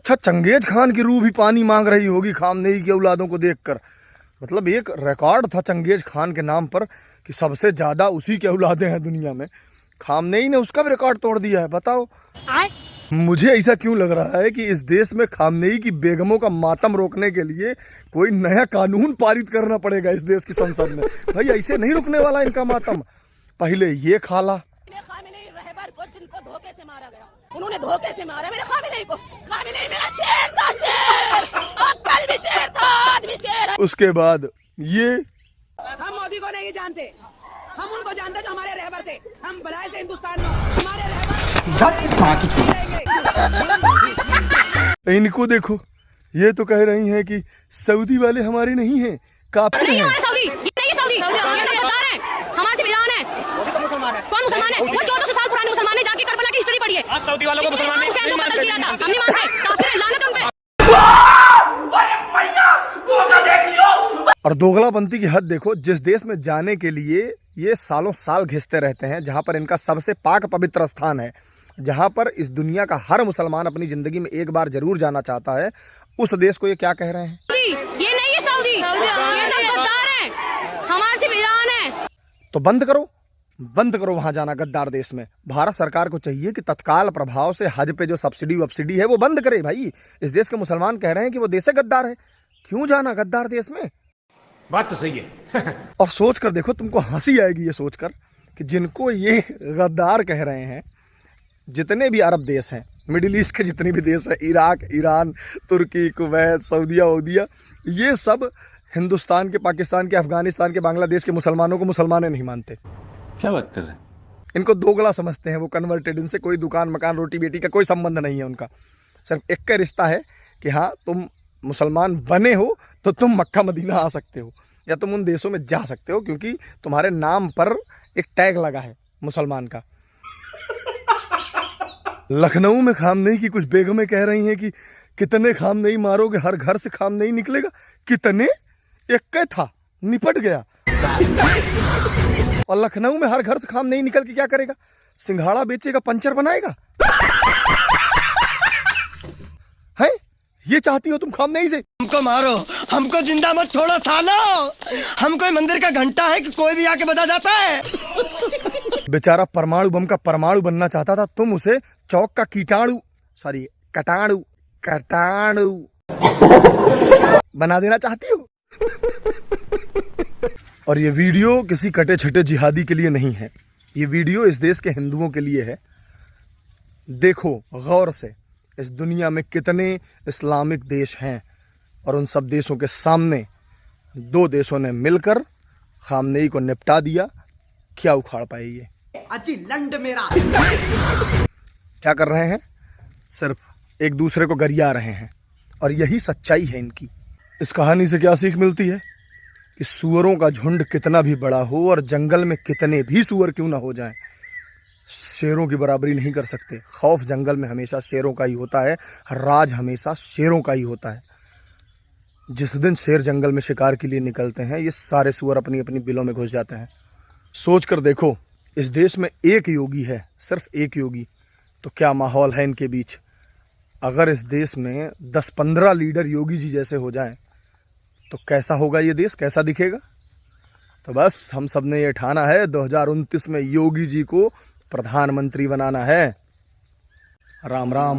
अच्छा, Genghis Khan की रूह भी पानी मांग रही होगी खामनेई की औलादों को देखकर। मतलब एक रिकॉर्ड था चंगेज खान के नाम पर कि सबसे ज़्यादा उसी के औलादे हैं दुनिया में। खामनेई ने उसका भी रिकॉर्ड तोड़ दिया है। बताओ मुझे ऐसा क्यों लग रहा है कि इस देश में खामनेई की बेगमों का मातम रोकने के लिए कोई नया कानून पारित करना पड़ेगा इस देश की संसद में। भाई ऐसे नहीं रुकने वाला इनका मातम। पहले ये खाला, धोखे से मारा गया, उन्होंने धोखे से मारा मेरे खामिनेई को। खामिनेई मेरा शेर था, शेर, और कल भी शेर था, आज भी शेर है। उसके बाद ये हम मोदी को नहीं जानते, हम उनको जानते जो हमारे रहबर थे। हम बनाए थे हिंदुस्तान में हमारे रहबर। इनको देखो, ये तो कह रही हैं कि सऊदी वाले हमारे नहीं हैं, काफिर हैं। कौन मुसलमान है? वो 1400 साल पुराने मुसलमान है, जाके करबला की हिस्ट्री पढ़िए। आज सऊदी वालों को मुसलमान नहीं मानते, हम नहीं मानते, काफिर हैं, लानत उन पे। और दोगलापंती की हद देखो। जिस देश में जाने के लिए ये सालों साल घिसते रहते हैं, जहां पर इनका सबसे पाक पवित्र स्थान है, जहां पर इस दुनिया का हर मुसलमान अपनी जिंदगी में एक बार जरूर जाना चाहता है, उस देश को ये क्या कह रहे हैं? ये नहीं है सऊदी, ये सब गद्दार हैं, हमारे सिर्फ ईरान है। तो बंद करो वहां जाना गद्दार देश में। भारत सरकार को चाहिए कि तत्काल प्रभाव से हज पे जो सब्सिडी है वो बंद करे। भाई इस देश के मुसलमान कह रहे हैं कि वो देश गद्दार है, क्यों जाना गद्दार देश में? बात तो सही है। और सोच कर देखो, तुमको हंसी आएगी ये सोचकर कि जिनको ये गद्दार कह रहे हैं, जितने भी अरब देश हैं, मिडिल ईस्ट के जितने भी देश हैं, इराक, ईरान, तुर्की, कुवैत, सऊदिया, ये सब हिंदुस्तान के, पाकिस्तान के, अफगानिस्तान के, बांग्लादेश के मुसलमानों को मुसलमान नहीं मानते। क्या बात कर रहे हैं? इनको दोगला समझते हैं, वो कन्वर्टेड। इनसे कोई दुकान मकान रोटी बेटी का कोई संबंध नहीं है उनका। सिर्फ एक का रिश्ता है कि हाँ तुम मुसलमान बने हो तो तुम मक्का मदीना आ सकते हो, या तुम उन देशों में जा सकते हो, क्योंकि तुम्हारे नाम पर एक टैग लगा है मुसलमान का। लखनऊ में खामनेई की कुछ बेगमें कह रही हैं कि कितने खामनेई मारोगे, हर घर से खामनेई निकलेगा। कितने? एक था, निपट गया। और लखनऊ में हर घर से खामनेई निकल के क्या करेगा? सिंघाड़ा बेचेगा, पंचर बनाएगा। है ये चाहती हो तुम खामनेई से? हमको मारो, हमको जिंदा मत छोड़ो सालो। हम कोई मंदिर का घंटा है कि कोई भी आके बजा जाता है? बेचारा परमाणु बम का परमाणु बनना चाहता था, तुम उसे चौक का कटाणु बना देना चाहती हो। और ये वीडियो किसी कटे छटे जिहादी के लिए नहीं है, ये वीडियो इस देश के हिंदुओं के लिए है। देखो गौर से, इस दुनिया में कितने इस्लामिक देश हैं, और उन सब देशों के सामने दो देशों ने मिलकर खामनेई को निपटा दिया। क्या उखाड़ पाए ये? अजी लंड मेरा। क्या कर रहे हैं? सिर्फ एक दूसरे को गरिया रहे हैं, और यही सच्चाई है इनकी। इस कहानी से क्या सीख मिलती है? कि सूअरों का झुंड कितना भी बड़ा हो और जंगल में कितने भी सूअर क्यों ना हो जाएं, शेरों की बराबरी नहीं कर सकते। खौफ जंगल में हमेशा शेरों का ही होता है, राज हमेशा शेरों का ही होता है। जिस दिन शेर जंगल में शिकार के लिए निकलते हैं, ये सारे सूअर अपनी अपनी बिलों में घुस जाते हैं। सोच कर देखो, इस देश में एक योगी है, सिर्फ एक योगी, तो क्या माहौल है इनके बीच। अगर इस देश में 10-15 लीडर योगी जी जैसे हो जाएं, तो कैसा होगा ये देश, कैसा दिखेगा? तो बस हम सब ने ये ठाना है 2029 में योगी जी को प्रधानमंत्री बनाना है। राम राम।